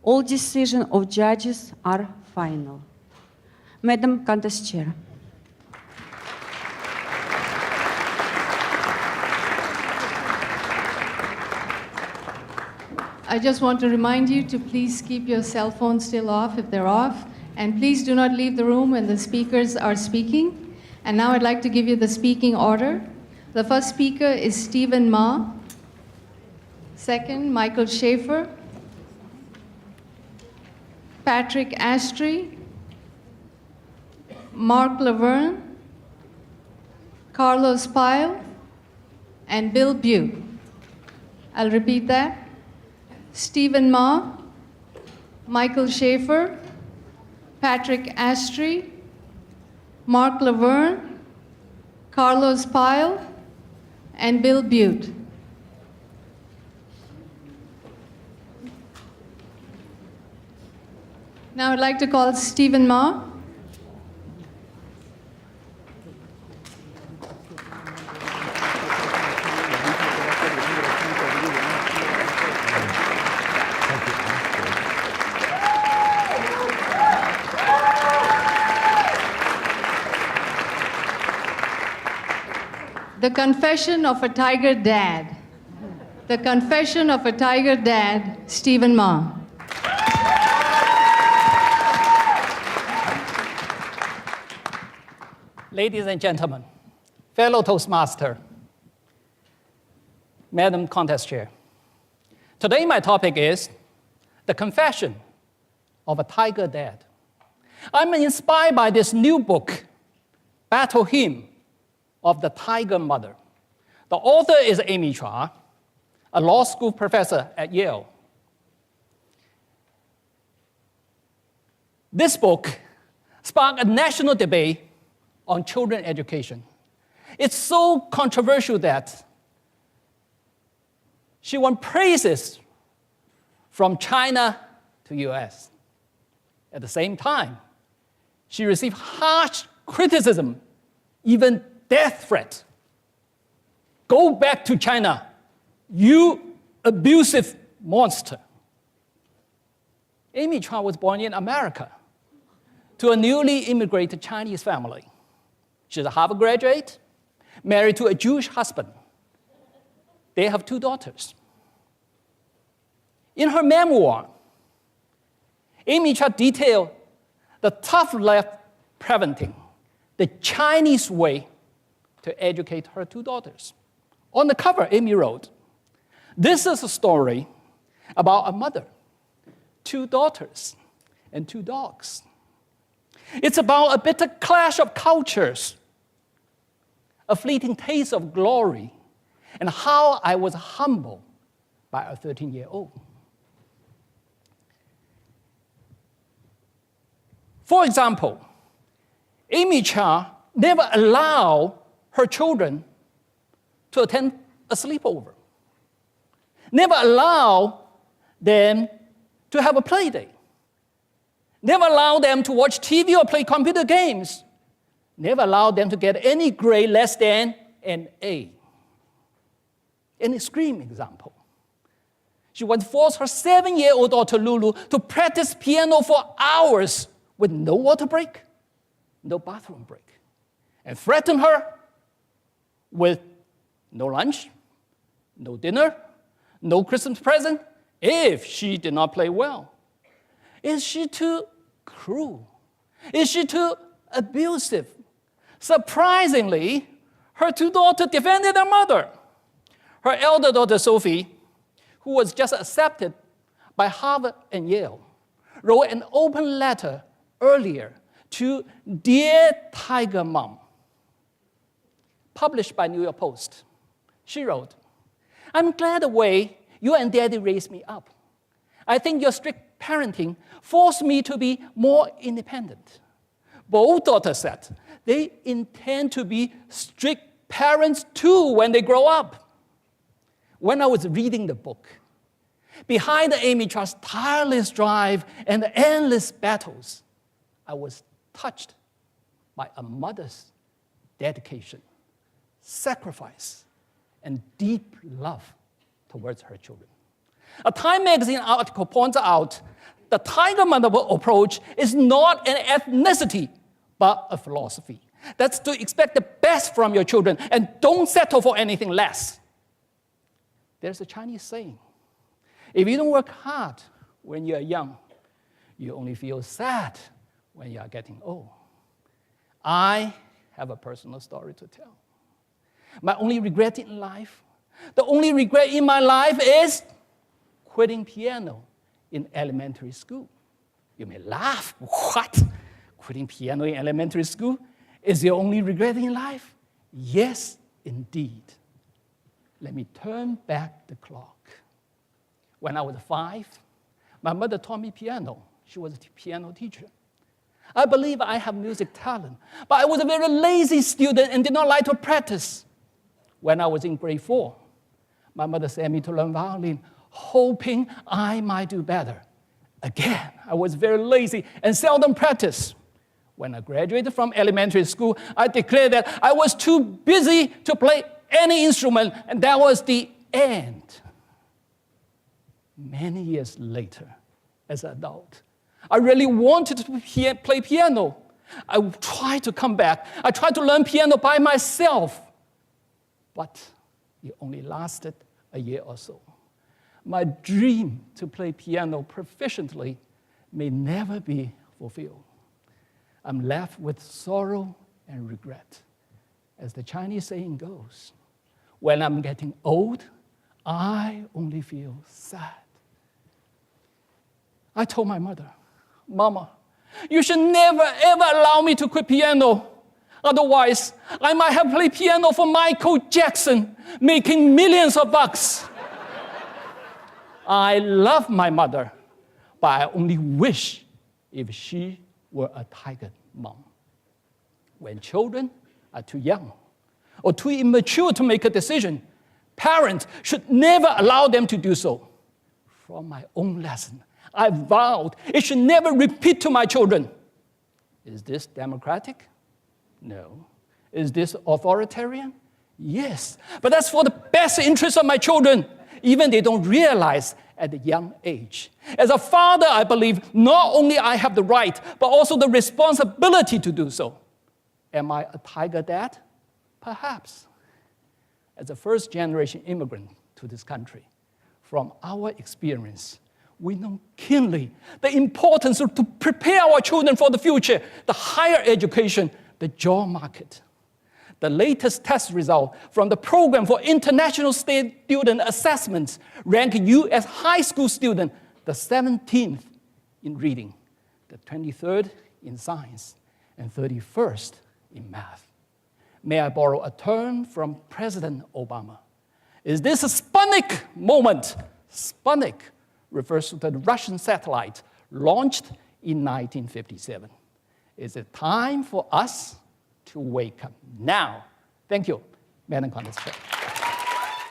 All decisions of judges are final. Madam Contest Chair. I just want to remind you to please keep your cell phones still off if they're off, and please do not leave the room when the speakers are speaking. And now I'd like to give you the speaking order. The first speaker is Stephen Ma. Second, Michael Schaefer. Patrick Astry. Mark Laverne. Carlos Pyle. And Bill Butte. I'll repeat that. Stephen Ma, Michael Schaefer, Patrick Astry, Mark Laverne, Carlos Pyle, and Bill Butte. Now I'd like to call Stephen Ma. The Confession of a Tiger Dad. The Confession of a Tiger Dad, Stephen Ma. Ladies and gentlemen, fellow Toastmaster, Madam Contest Chair. Today my topic is The Confession of a Tiger Dad. I'm inspired by this new book, Battle Hymn of the Tiger Mother. The author is Amy Chua, a law school professor at Yale. This book sparked a national debate on children education. It's so controversial that she won praises from China to US. At the same time, she received harsh criticism, even death threat. Go back to China, you abusive monster. Amy Chua was born in America to a newly immigrated Chinese family. She's a Harvard graduate, married to a Jewish husband. They have 2 daughters. In her memoir, Amy Chua detailed the tough life parenting, the Chinese way to educate her 2 daughters. On the cover, Amy wrote, "This is a story about a mother, 2 daughters, and 2 dogs. It's about a bitter clash of cultures, a fleeting taste of glory, and how I was humbled by a 13-year-old. For example, Amy Chua never allowed her children to attend a sleepover, never allowed them to have a play day, never allowed them to watch TV or play computer games, never allowed them to get any grade less than an A. An extreme example. She once forced her 7-year-old daughter Lulu to practice piano for hours with no water break, no bathroom break, and threatened her with no lunch, no dinner, no Christmas present if she did not play well. Is she too cruel? Is she too abusive? Surprisingly, her 2 daughters defended their mother. Her elder daughter, Sophie, who was just accepted by Harvard and Yale, wrote an open letter earlier to Dear Tiger Mom, published by New York Post. She wrote, "I'm glad the way you and Daddy raised me up. I think your strict parenting forced me to be more independent." Both daughters said they intend to be strict parents too when they grow up. When I was reading the book, behind Amy Chua's tireless drive and the endless battles, I was touched by a mother's dedication, sacrifice, and deep love towards her children. A Time magazine article points out the Tiger Mother approach is not an ethnicity, but a philosophy. That's to expect the best from your children and don't settle for anything less. There's a Chinese saying, if you don't work hard when you're young, you only feel sad when you are getting old. I have a personal story to tell. My only regret in life, the only regret in my life is quitting piano in elementary school. You may laugh, what? Quitting piano in elementary school is your only regret in life? Yes, indeed. Let me turn back the clock. When I was 5, my mother taught me piano. She was a piano teacher. I believe I have music talent, but I was a very lazy student and did not like to practice. When I was in grade 4, my mother sent me to learn violin, hoping I might do better. Again, I was very lazy and seldom practiced. When I graduated from elementary school, I declared that I was too busy to play any instrument, and that was the end. Many years later, as an adult, I really wanted to play piano. I tried to come back. I tried to learn piano by myself, but it only lasted a year or so. My dream to play piano proficiently may never be fulfilled. I'm left with sorrow and regret. As the Chinese saying goes, when I'm getting old, I only feel sad. I told my mother, Mama, you should never ever allow me to quit piano. Otherwise, I might have played piano for Michael Jackson, making millions of bucks. I love my mother, but I only wish if she were a tiger mom. When children are too young or too immature to make a decision, parents should never allow them to do so. From my own lesson, I vowed it should never repeat to my children. Is this democratic? No. Is this authoritarian? Yes. But that's for the best interest of my children, even they don't realize at a young age. As a father, I believe not only I have the right, but also the responsibility to do so. Am I a tiger dad? Perhaps. As a first-generation immigrant to this country, from our experience, we know keenly the importance of to prepare our children for the future, the higher education, the job market. The latest test result from the Program for International Student Assessments ranked you as high school student the 17th in reading, the 23rd in science, and 31st in math. May I borrow a term from President Obama? Is this a Sputnik moment? Sputnik refers to the Russian satellite launched in 1957. Is it time for us to wake up now? Thank you, Madam Contestant.